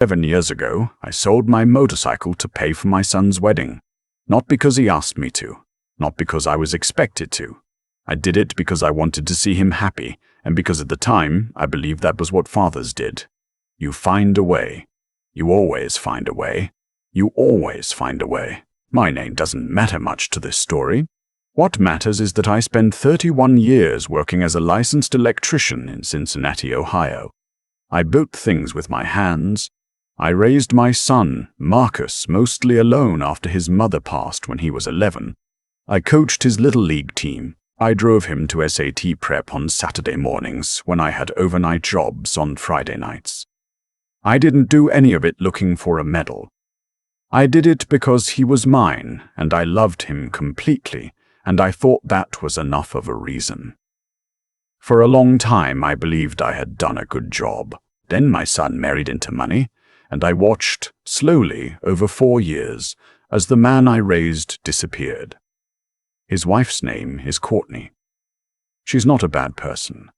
7 years ago, I sold my motorcycle to pay for my son's wedding. Not because he asked me to, not because I was expected to. I did it because I wanted to see him happy, and because at the time, I believed that was what fathers did. You find a way. You always find a way. You always find a way. My name doesn't matter much to this story. What matters is that I spent 31 years working as a licensed electrician in Cincinnati, Ohio. I built things with my hands. I raised my son, Marcus, mostly alone after his mother passed when he was 11. I coached his little league team. I drove him to SAT prep on Saturday mornings when I had overnight jobs on Friday nights. I didn't do any of it looking for a medal. I did it because he was mine, and I loved him completely, and I thought that was enough of a reason. For a long time, I believed I had done a good job. Then my son married into money, and I watched, slowly, over 4 years, as the man I raised disappeared. His wife's name is Courtney. She's not a bad person.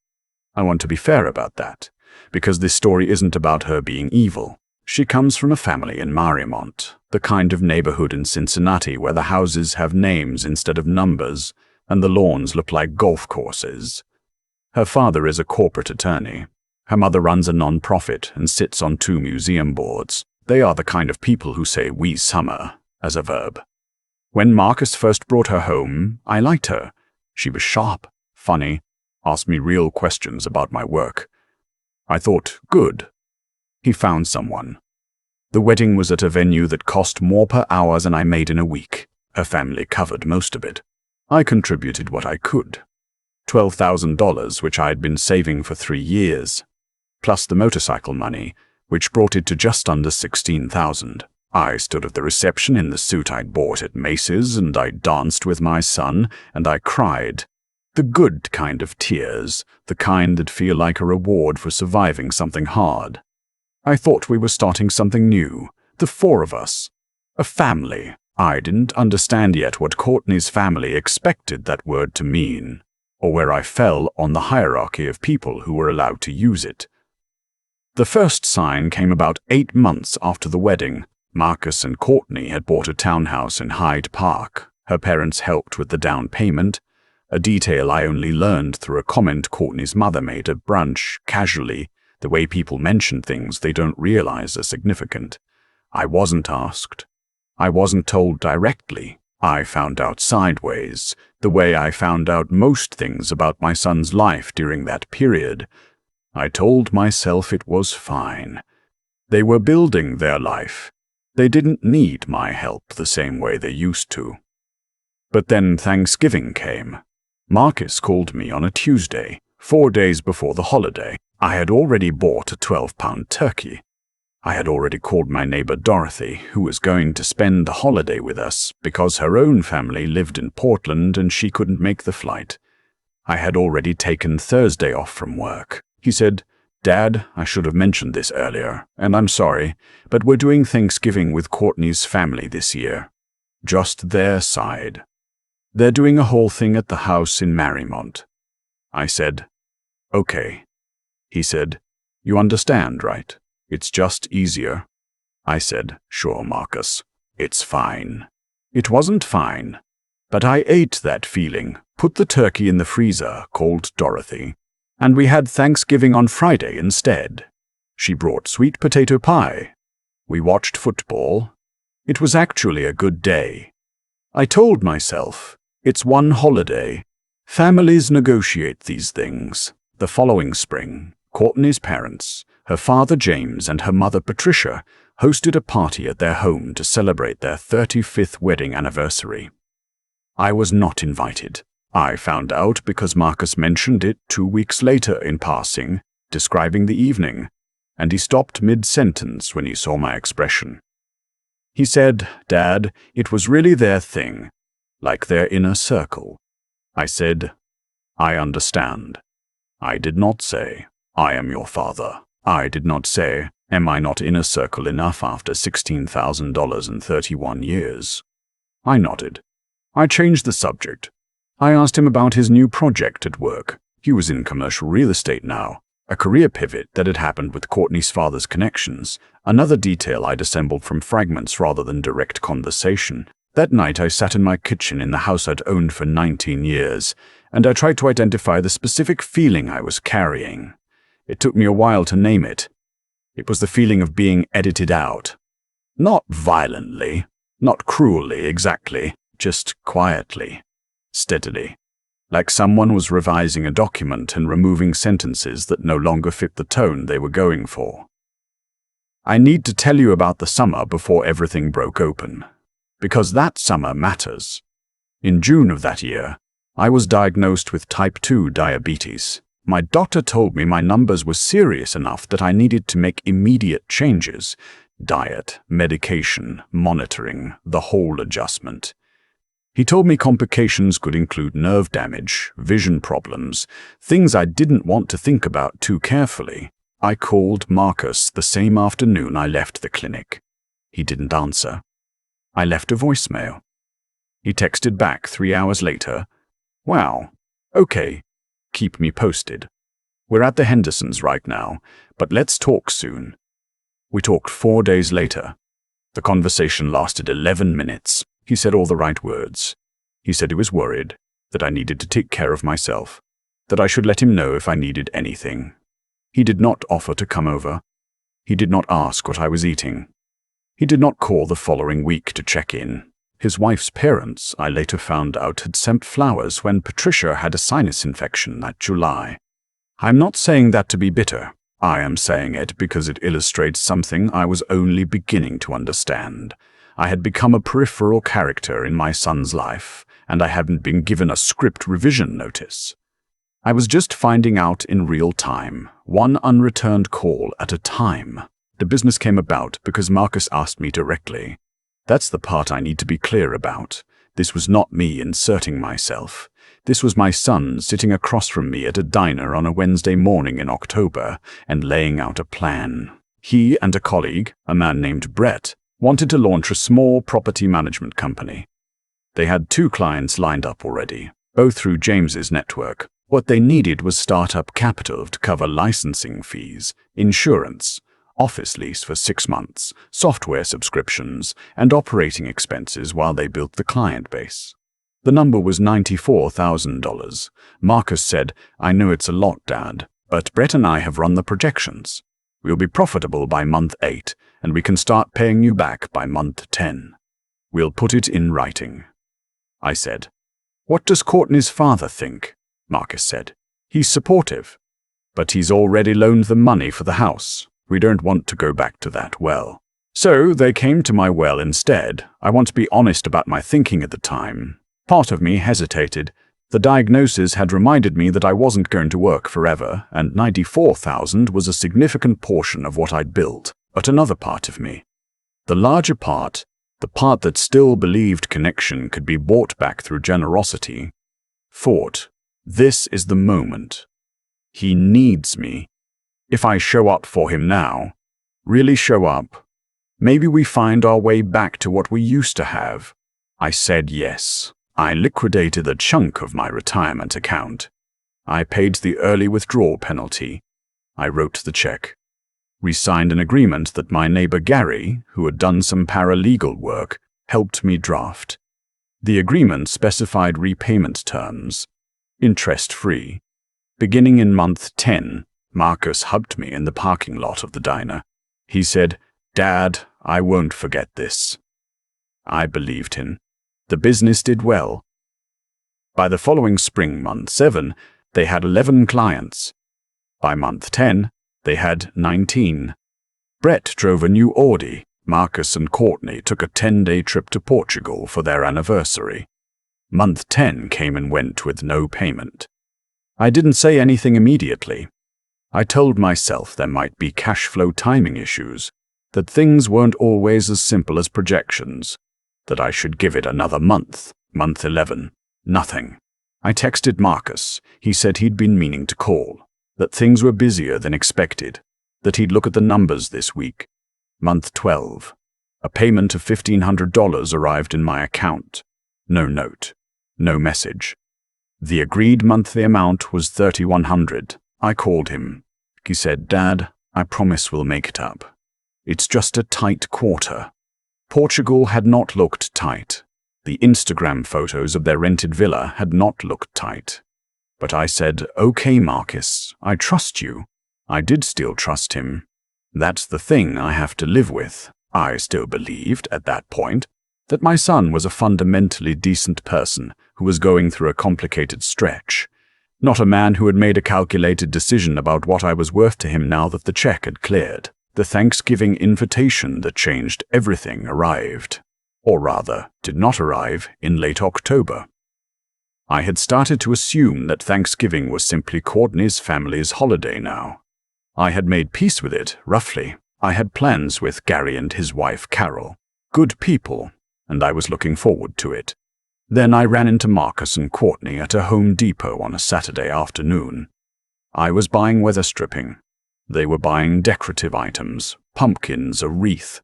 I want to be fair about that, because this story isn't about her being evil. She comes from a family in Marymount, the kind of neighborhood in Cincinnati where the houses have names instead of numbers, and the lawns look like golf courses. Her father is a corporate attorney. Her mother runs a non-profit and sits on 2 museum boards. They are the kind of people who say "we summer" as a verb. When Marcus first brought her home, I liked her. She was sharp, funny, asked me real questions about my work. I thought, good. He found someone. The wedding was at a venue that cost more per hour than I made in a week. Her family covered most of it. I contributed what I could. $12,000, which I had been saving for 3 years, plus the motorcycle money, which brought it to just under $16,000. I stood at the reception in the suit I'd bought at Macy's, and I danced with my son, and I cried. The good kind of tears, the kind that feel like a reward for surviving something hard. I thought we were starting something new, the 4 of us. A family. I didn't understand yet what Courtney's family expected that word to mean, or where I fell on the hierarchy of people who were allowed to use it. The first sign came about 8 months after the wedding. Marcus and Courtney had bought a townhouse in Hyde Park. Her parents helped with the down payment, a detail I only learned through a comment Courtney's mother made at brunch, casually, the way people mention things they don't realize are significant. I wasn't asked. I wasn't told directly. I found out sideways, the way I found out most things about my son's life during that period. I told myself it was fine. They were building their life. They didn't need my help the same way they used to. But then Thanksgiving came. Marcus called me on a Tuesday, 4 days before the holiday. I had already bought a 12-pound turkey. I had already called my neighbor Dorothy, who was going to spend the holiday with us because her own family lived in Portland and she couldn't make the flight. I had already taken Thursday off from work. He said, "Dad, I should have mentioned this earlier, and I'm sorry, but we're doing Thanksgiving with Courtney's family this year. Just their side. They're doing a whole thing at the house in Marymount." I said, "Okay." He said, "You understand, right? It's just easier." I said, "Sure, Marcus. It's fine." It wasn't fine, but I ate that feeling, put the turkey in the freezer, called Dorothy, and we had Thanksgiving on Friday instead. She brought sweet potato pie. We watched football. It was actually a good day. I told myself, it's one holiday. Families negotiate these things. The following spring, Courtney's parents, her father James and her mother Patricia, hosted a party at their home to celebrate their 35th wedding anniversary. I was not invited. I found out because Marcus mentioned it 2 weeks later in passing, describing the evening, and he stopped mid-sentence when he saw my expression. He said, "Dad, it was really their thing, like their inner circle." I said, "I understand." I did not say, "I am your father." I did not say, "Am I not inner circle enough after $16,000 in 31 years?" I nodded. I changed the subject. I asked him about his new project at work. He was in commercial real estate now, a career pivot that had happened with Courtney's father's connections, another detail I'd assembled from fragments rather than direct conversation. That night I sat in my kitchen in the house I'd owned for 19 years, and I tried to identify the specific feeling I was carrying. It took me a while to name it. It was the feeling of being edited out. Not violently, not cruelly exactly, just quietly, steadily. Like someone was revising a document and removing sentences that no longer fit the tone they were going for. I need to tell you about the summer before everything broke open, because that summer matters. In June of that year, I was diagnosed with type 2 diabetes. My doctor told me my numbers were serious enough that I needed to make immediate changes: diet, medication, monitoring, the whole adjustment. He told me complications could include nerve damage, vision problems, things I didn't want to think about too carefully. I called Marcus the same afternoon I left the clinic. He didn't answer. I left a voicemail. He texted back 3 hours later, "Wow, okay, keep me posted. We're at the Hendersons right now, but let's talk soon." We talked 4 days later. The conversation lasted 11 minutes. He said all the right words. He said he was worried, that I needed to take care of myself, that I should let him know if I needed anything. He did not offer to come over. He did not ask what I was eating. He did not call the following week to check in. His wife's parents, I later found out, had sent flowers when Patricia had a sinus infection that July. I'm not saying that to be bitter. I am saying it because it illustrates something I was only beginning to understand. I had become a peripheral character in my son's life, and I hadn't been given a script revision notice. I was just finding out in real time, one unreturned call at a time. The business came about because Marcus asked me directly. That's the part I need to be clear about. This was not me inserting myself. This was my son sitting across from me at a diner on a Wednesday morning in October and laying out a plan. He and a colleague, a man named Brett, wanted to launch a small property management company. They had 2 clients lined up already, both through James's network. What they needed was startup capital to cover licensing fees, insurance, office lease for 6 months, software subscriptions, and operating expenses while they built the client base. The number was $94,000. Marcus said, "I know it's a lot, Dad, but Brett and I have run the projections. We'll be profitable by month 8, and we can start paying you back by month 10. We'll put it in writing." I said, "What does Courtney's father think?" Marcus said, "He's supportive, but he's already loaned them money for the house. We don't want to go back to that well." So they came to my well instead. I want to be honest about my thinking at the time. Part of me hesitated. The diagnosis had reminded me that I wasn't going to work forever, and $94,000 was a significant portion of what I'd built. But another part of me, the larger part, the part that still believed connection could be bought back through generosity, thought, this is the moment. He needs me. If I show up for him now, really show up, maybe we find our way back to what we used to have. I said yes. I liquidated a chunk of my retirement account. I paid the early withdrawal penalty. I wrote the check. We signed an agreement that my neighbor Gary, who had done some paralegal work, helped me draft. The agreement specified repayment terms, interest-free. Beginning in month 10, Marcus hugged me in the parking lot of the diner. He said, "Dad, I won't forget this." I believed him. The business did well. By the following spring, month 7, they had 11 clients. By month 10, they had 19. Brett drove a new Audi. Marcus and Courtney took a 10-day trip to Portugal for their anniversary. Month 10 came and went with no payment. I didn't say anything immediately. I told myself there might be cash flow timing issues, that things weren't always as simple as projections, that I should give it another month. Month 11, nothing. I texted Marcus. He said he'd been meaning to call, that things were busier than expected, that he'd look at the numbers this week. Month 12, a payment of $1,500 arrived in my account. No note, no message. The agreed monthly amount was $3,100. I called him. He said, "Dad, I promise we'll make it up. It's just a tight quarter." Portugal had not looked tight. The Instagram photos of their rented villa had not looked tight. But I said, "Okay, Marcus, I trust you." I did still trust him. That's the thing I have to live with. I still believed, at that point, that my son was a fundamentally decent person who was going through a complicated stretch, not a man who had made a calculated decision about what I was worth to him now that the check had cleared. The Thanksgiving invitation that changed everything arrived, or rather, did not arrive, in late October. I had started to assume that Thanksgiving was simply Courtney's family's holiday now. I had made peace with it, roughly. I had plans with Gary and his wife Carol. Good people, and I was looking forward to it. Then I ran into Marcus and Courtney at a Home Depot on a Saturday afternoon. I was buying weather stripping. They were buying decorative items, pumpkins, a wreath.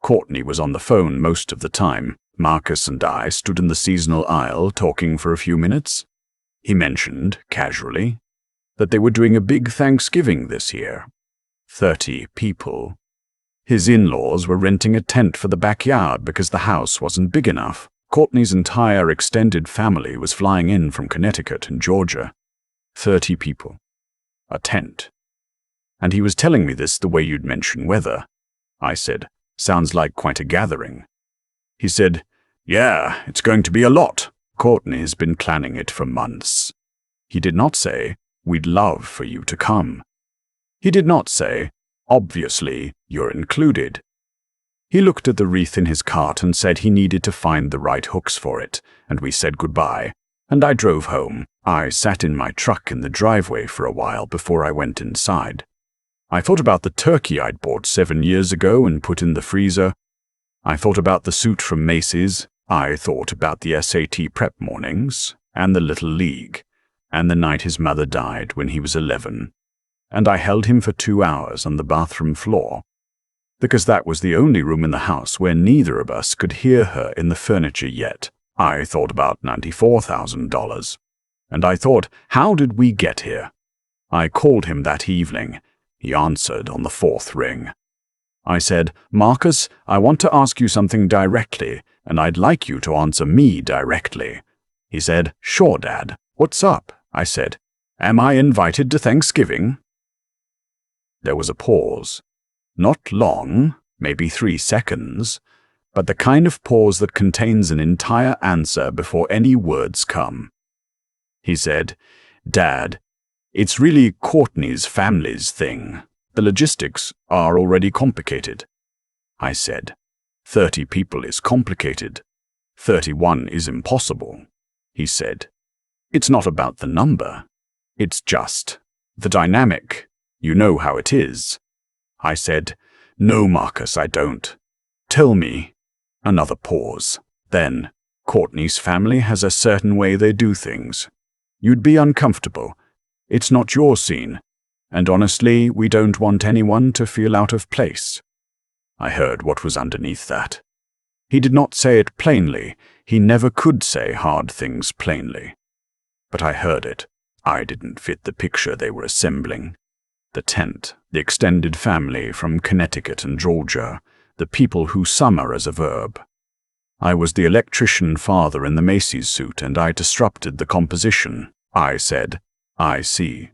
Courtney was on the phone most of the time. Marcus and I stood in the seasonal aisle talking for a few minutes. He mentioned, casually, that they were doing a big Thanksgiving this year. 30 people. His in-laws were renting a tent for the backyard because the house wasn't big enough. Courtney's entire extended family was flying in from Connecticut and Georgia. 30 people. A tent. And he was telling me this the way you'd mention weather. I said, "Sounds like quite a gathering." He said, "Yeah, it's going to be a lot. Courtney's been planning it for months." He did not say, "We'd love for you to come." He did not say, "Obviously, you're included." He looked at the wreath in his cart and said he needed to find the right hooks for it, and we said goodbye, and I drove home. I sat in my truck in the driveway for a while before I went inside. I thought about the turkey I'd bought 7 years ago and put in the freezer. I thought about the suit from Macy's. I thought about the SAT prep mornings, and the Little League, and the night his mother died when he was 11. And I held him for 2 hours on the bathroom floor, because that was the only room in the house where neither of us could hear her in the furniture yet. I thought about $94,000. And I thought, how did we get here? I called him that evening. He answered on the 4th ring. I said, "Marcus, I want to ask you something directly, and I'd like you to answer me directly." He said, "Sure, Dad. What's up?" I said, "Am I invited to Thanksgiving?" There was a pause. Not long, maybe 3 seconds, but the kind of pause that contains an entire answer before any words come. He said, "Dad, it's really Courtney's family's thing. The logistics are already complicated." I said, 30 people is complicated. 31 is impossible." He said, "It's not about the number. It's just the dynamic. You know how it is." I said, "No, Marcus, I don't. Tell me." Another pause. Then, "Courtney's family has a certain way they do things. You'd be uncomfortable. It's not your scene. And honestly, we don't want anyone to feel out of place." I heard what was underneath that. He did not say it plainly. He never could say hard things plainly. But I heard it. I didn't fit the picture they were assembling. The tent, the extended family from Connecticut and Georgia, the people who summer as a verb. I was the electrician father in the Macy's suit, and I disrupted the composition. I said, "I see."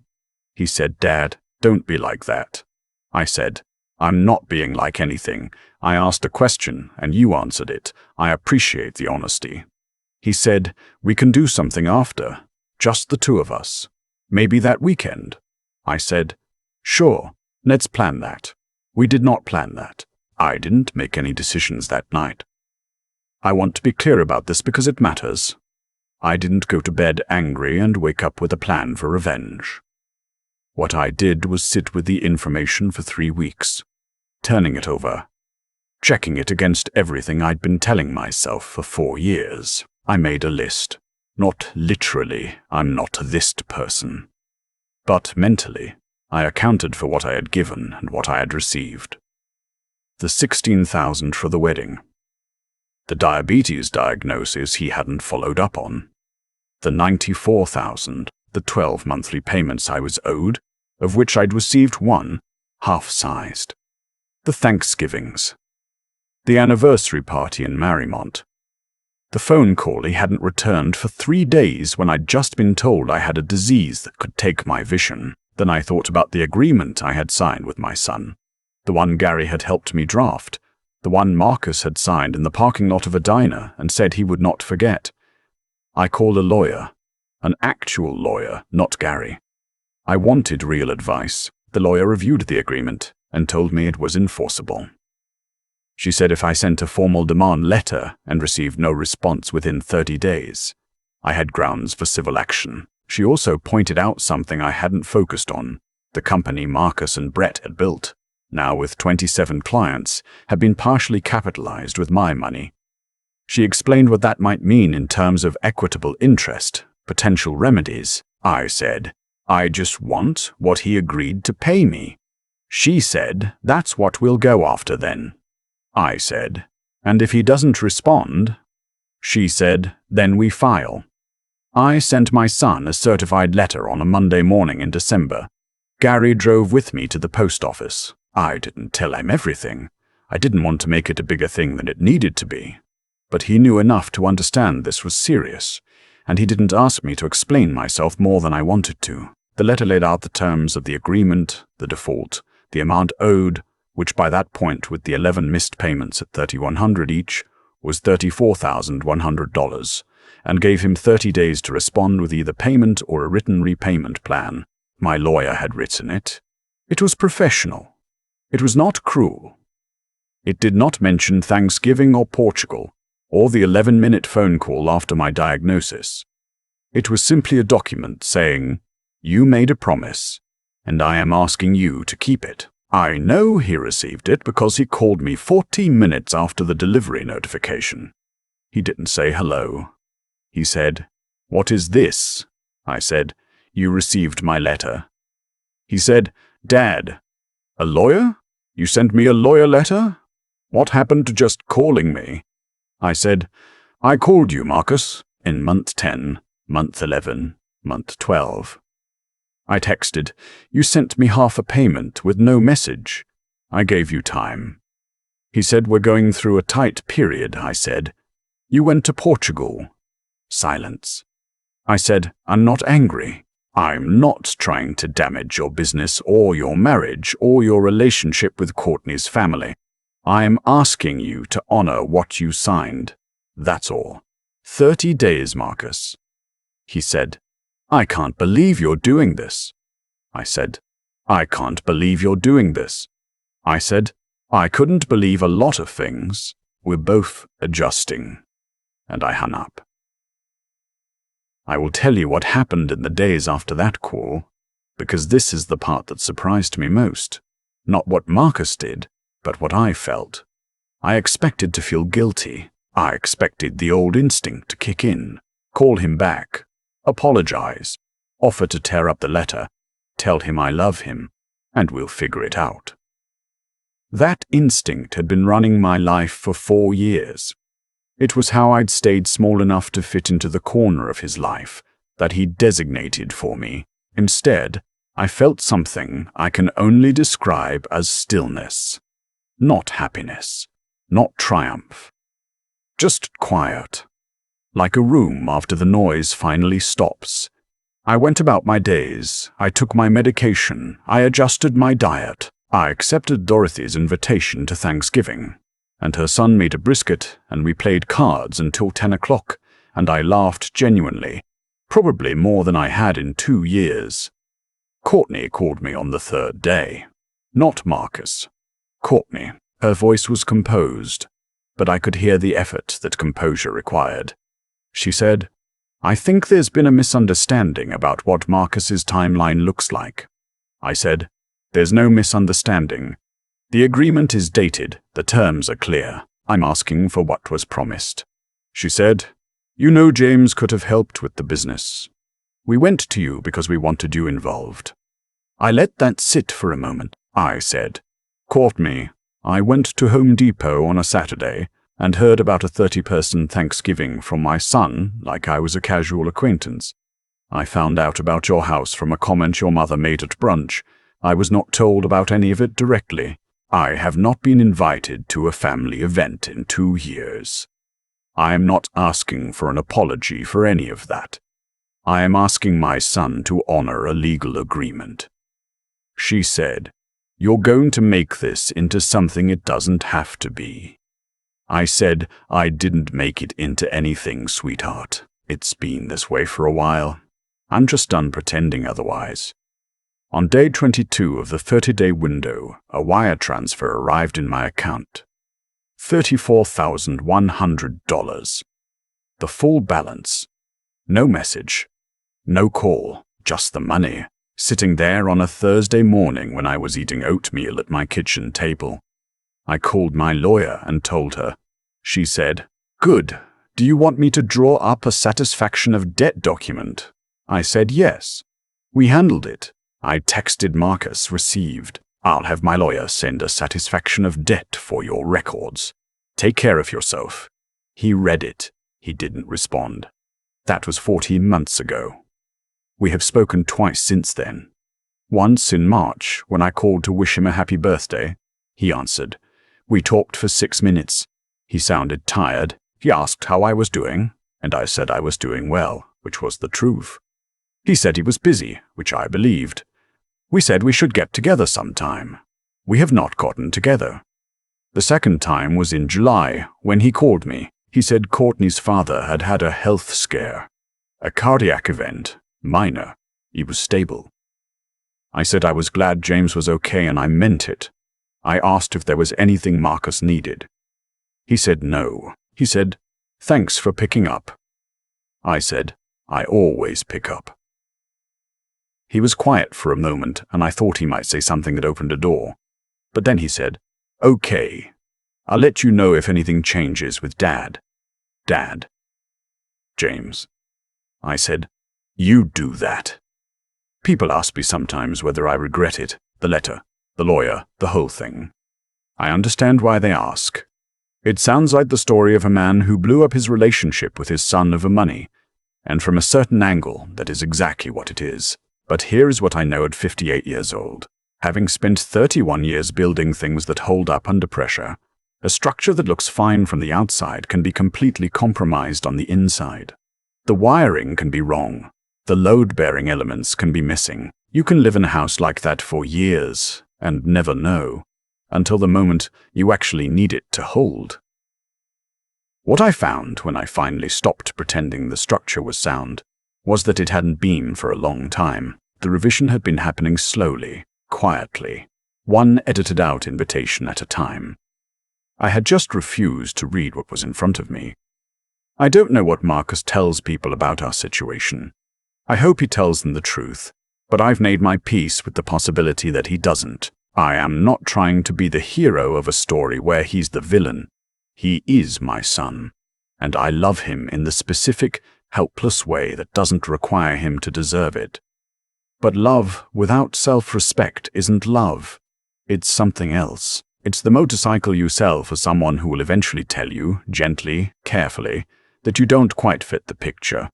He said, "Dad, don't be like that." I said, "I'm not being like anything. I asked a question, and you answered it. I appreciate the honesty." He said, "We can do something after. Just the two of us. Maybe that weekend." I said, "Sure, let's plan that." We did not plan that. I didn't make any decisions that night. I want to be clear about this because it matters. I didn't go to bed angry and wake up with a plan for revenge. What I did was sit with the information for 3 weeks, turning it over, checking it against everything I'd been telling myself for 4 years. I made a list. Not literally, I'm not this person. But mentally, I accounted for what I had given and what I had received. The $16,000 for the wedding. The diabetes diagnosis he hadn't followed up on. The $94,000, the 12 monthly payments I was owed, of which I'd received one, half-sized. The Thanksgivings. The anniversary party in Marymount. The phone call he hadn't returned for 3 days when I'd just been told I had a disease that could take my vision. Then I thought about the agreement I had signed with my son. The one Gary had helped me draft. The one Marcus had signed in the parking lot of a diner and said he would not forget. I called a lawyer. An actual lawyer, not Gary. I wanted real advice. The lawyer reviewed the agreement and told me it was enforceable. She said if I sent a formal demand letter and received no response within 30 days, I had grounds for civil action. She also pointed out something I hadn't focused on. The company Marcus and Brett had built, now with 27 clients, had been partially capitalized with my money. She explained what that might mean in terms of equitable interest, potential remedies. I said, I just want what he agreed to pay me. She said, that's what we'll go after then. I said, and if he doesn't respond? She said, then we file. I sent my son a certified letter on a Monday morning in December. Gary drove with me to the post office. I didn't tell him everything. I didn't want to make it a bigger thing than it needed to be. But he knew enough to understand this was serious, and he didn't ask me to explain myself more than I wanted to. The letter laid out the terms of the agreement, the default, the amount owed, which by that point, with the 11 missed payments at $3,100 each, was $34,100, and gave him 30 days to respond with either payment or a written repayment plan. My lawyer had written it. It was professional. It was not cruel. It did not mention Thanksgiving or Portugal, or the 11-minute phone call after my diagnosis. It was simply a document saying, you made a promise, and I am asking you to keep it. I know he received it because he called me 14 minutes after the delivery notification. He didn't say hello. He said, what is this? I said, you received my letter. He said, Dad, a lawyer? You sent me a lawyer letter? What happened to just calling me? I said, I called you, Marcus, in month 10, month 11, month 12. I texted, you sent me half a payment with no message. I gave you time. He said, we're going through a tight period, I said. You went to Portugal. Silence. I said, I'm not angry. I'm not trying to damage your business or your marriage or your relationship with Courtney's family. I am asking you to honor what you signed. That's all. 30 days, Marcus. He said, I can't believe you're doing this. I said, I can't believe you're doing this. I said, I couldn't believe a lot of things. We're both adjusting. And I hung up. I will tell you what happened in the days after that call, because this is the part that surprised me most. Not what Marcus did, but what I felt. I expected to feel guilty. I expected the old instinct to kick in, call him back, apologize, offer to tear up the letter, tell him I love him, and we'll figure it out. That instinct had been running my life for 4 years. It was how I'd stayed small enough to fit into the corner of his life that he'd designated for me. Instead, I felt something I can only describe as stillness. Not happiness, not triumph. Just quiet. Like a room after the noise finally stops. I went about my days. I took my medication. I adjusted my diet. I accepted Dorothy's invitation to Thanksgiving. And her son made a brisket, and we played cards until 10 o'clock, and I laughed genuinely, probably more than I had in 2 years. Courtney called me on the 3rd day. Not Marcus. Courtney. Her voice was composed, but I could hear the effort that composure required. She said, I think there's been a misunderstanding about what Marcus's timeline looks like. I said, there's no misunderstanding. The agreement is dated, the terms are clear. I'm asking for what was promised. She said, you know James could have helped with the business. We went to you because we wanted you involved. I let that sit for a moment. I said, Courtney, I went to Home Depot on a Saturday and heard about a 30-person Thanksgiving from my son like I was a casual acquaintance. I found out about your house from a comment your mother made at brunch. I was not told about any of it directly. I have not been invited to a family event in 2 years. I am not asking for an apology for any of that. I am asking my son to honor a legal agreement." She said, "You're going to make this into something it doesn't have to be." I said, "I didn't make it into anything, sweetheart. It's been this way for a while. I'm just done pretending otherwise." On day 22 of the 30-day window, a wire transfer arrived in my account. $34,100. The full balance. No message. No call. Just the money, sitting there on a Thursday morning when I was eating oatmeal at my kitchen table. I called my lawyer and told her. She said, "Good. Do you want me to draw up a satisfaction of debt document?" I said yes. We handled it. I texted Marcus, received. "I'll have my lawyer send a satisfaction of debt for your records. Take care of yourself." He read it. He didn't respond. That was 14 months ago. We have spoken twice since then. Once in March, when I called to wish him a happy birthday. He answered. We talked for 6 minutes. He sounded tired. He asked how I was doing, and I said I was doing well, which was the truth. He said he was busy, which I believed. We said we should get together sometime. We have not gotten together. The second time was in July, when he called me. He said Courtney's father had had a health scare. A cardiac event, minor. He was stable. I said I was glad James was okay, and I meant it. I asked if there was anything Marcus needed. He said no. He said, "Thanks for picking up." I said, "I always pick up." He was quiet for a moment, and I thought he might say something that opened a door. But then he said, "Okay. I'll let you know if anything changes with Dad." Dad. James. I said, "You do that." People ask me sometimes whether I regret it, the letter, the lawyer, the whole thing. I understand why they ask. It sounds like the story of a man who blew up his relationship with his son over money, and from a certain angle, that is exactly what it is. But here is what I know at 58 years old. Having spent 31 years building things that hold up under pressure, a structure that looks fine from the outside can be completely compromised on the inside. The wiring can be wrong. The load-bearing elements can be missing. You can live in a house like that for years and never know, until the moment you actually need it to hold. What I found when I finally stopped pretending the structure was sound was that it hadn't been for a long time. The revision had been happening slowly, quietly, one edited out invitation at a time. I had just refused to read what was in front of me. I don't know what Marcus tells people about our situation. I hope he tells them the truth, but I've made my peace with the possibility that he doesn't. I am not trying to be the hero of a story where he's the villain. He is my son, and I love him in the specific, helpless way that doesn't require him to deserve it. But love without self-respect isn't love. It's something else. It's the motorcycle you sell for someone who will eventually tell you, gently, carefully, that you don't quite fit the picture.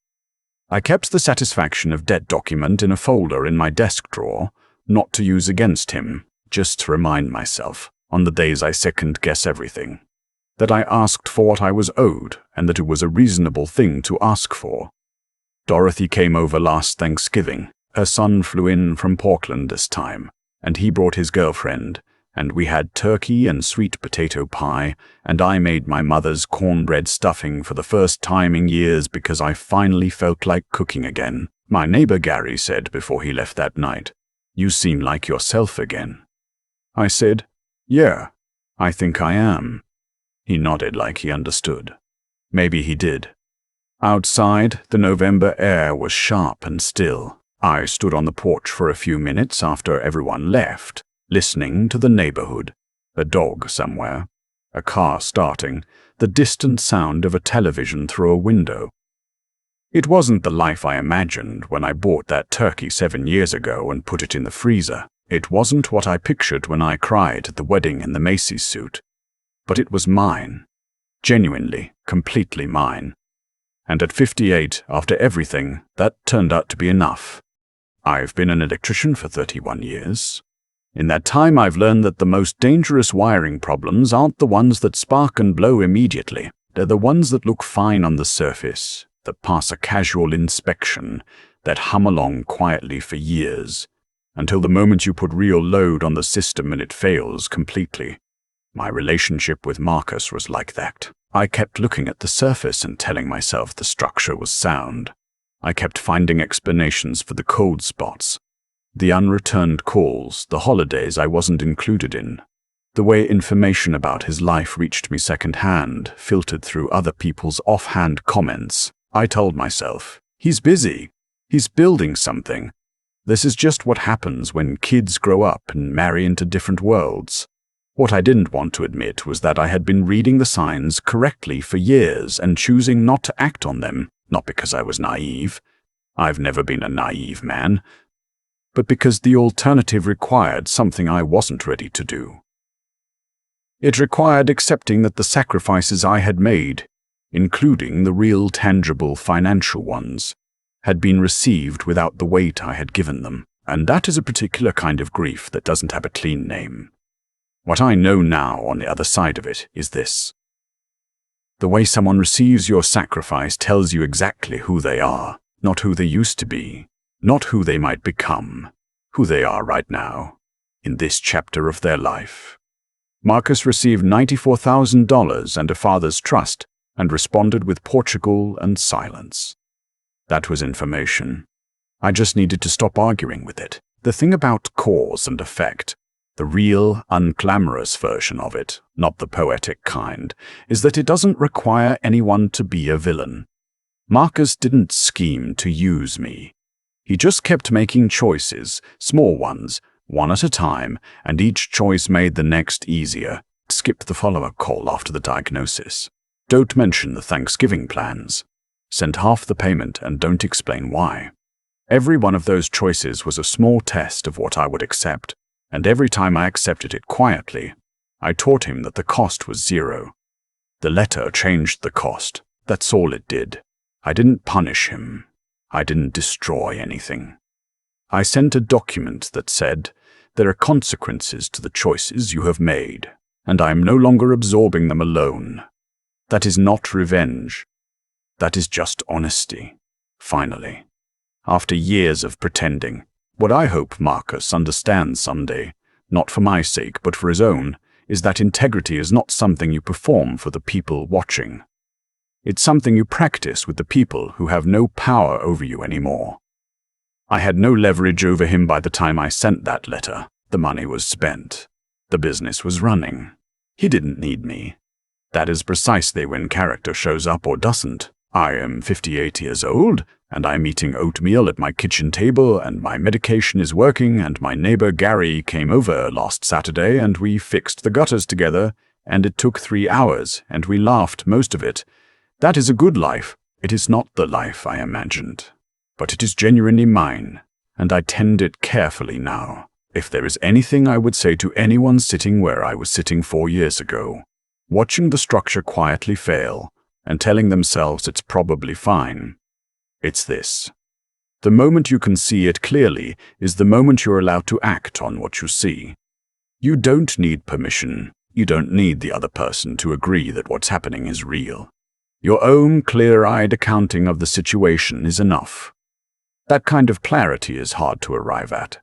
I kept the satisfaction of debt document in a folder in my desk drawer, not to use against him, just to remind myself, on the days I second-guess everything, that I asked for what I was owed and that it was a reasonable thing to ask for. Dorothy came over last Thanksgiving. Her son flew in from Portland this time, and he brought his girlfriend, and we had turkey and sweet potato pie, and I made my mother's cornbread stuffing for the first time in years because I finally felt like cooking again. My neighbor Gary said before he left that night, "You seem like yourself again." I said, "Yeah, I think I am." He nodded like he understood. Maybe he did. Outside, the November air was sharp and still. I stood on the porch for a few minutes after everyone left, listening to the neighborhood, a dog somewhere, a car starting, the distant sound of a television through a window. It wasn't the life I imagined when I bought that turkey 7 years ago and put it in the freezer. It wasn't what I pictured when I cried at the wedding in the Macy's suit. But it was mine. Genuinely, completely mine. And at 58, after everything, that turned out to be enough. I've been an electrician for 31 years. In that time, I've learned that the most dangerous wiring problems aren't the ones that spark and blow immediately. They're the ones that look fine on the surface, that pass a casual inspection, that hum along quietly for years, until the moment you put real load on the system and it fails completely. My relationship with Marcus was like that. I kept looking at the surface and telling myself the structure was sound. I kept finding explanations for the cold spots, the unreturned calls, the holidays I wasn't included in. The way information about his life reached me secondhand, filtered through other people's offhand comments. I told myself, he's busy. He's building something. This is just what happens when kids grow up and marry into different worlds. What I didn't want to admit was that I had been reading the signs correctly for years and choosing not to act on them, not because I was naive. I've never been a naive man, but because the alternative required something I wasn't ready to do. It required accepting that the sacrifices I had made, including the real tangible financial ones, had been received without the weight I had given them, and that is a particular kind of grief that doesn't have a clean name. What I know now on the other side of it is this. The way someone receives your sacrifice tells you exactly who they are, not who they used to be, not who they might become, who they are right now, in this chapter of their life. Marcus received $94,000 and a father's trust and responded with Portugal and silence. That was information. I just needed to stop arguing with it. The thing about cause and effect, the real, unglamorous version of it, not the poetic kind, is that it doesn't require anyone to be a villain. Marcus didn't scheme to use me. He just kept making choices, small ones, one at a time, and each choice made the next easier. Skip the follow-up call after the diagnosis. Don't mention the Thanksgiving plans. Send half the payment and don't explain why. Every one of those choices was a small test of what I would accept, and every time I accepted it quietly, I taught him that the cost was zero. The letter changed the cost. That's all it did. I didn't punish him. I didn't destroy anything. I sent a document that said, there are consequences to the choices you have made, and I am no longer absorbing them alone. That is not revenge. That is just honesty. Finally, after years of pretending, what I hope Marcus understands someday, not for my sake but for his own, is that integrity is not something you perform for the people watching. It's something you practice with the people who have no power over you anymore. I had no leverage over him by the time I sent that letter. The money was spent. The business was running. He didn't need me. That is precisely when character shows up or doesn't. I am 58 years old, and I'm eating oatmeal at my kitchen table, and my medication is working, and my neighbor Gary came over last Saturday, and we fixed the gutters together, and it took 3 hours, and we laughed most of it. That is a good life. It is not the life I imagined. But it is genuinely mine, and I tend it carefully now. If there is anything I would say to anyone sitting where I was sitting 4 years ago, watching the structure quietly fail, and telling themselves it's probably fine, it's this. The moment you can see it clearly is the moment you're allowed to act on what you see. You don't need permission. You don't need the other person to agree that what's happening is real. Your own clear-eyed accounting of the situation is enough. That kind of clarity is hard to arrive at.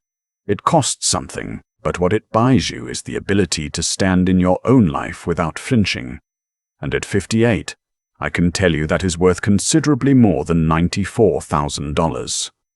It costs something, but what it buys you is the ability to stand in your own life without flinching. And at 58, I can tell you that is worth considerably more than $94,000.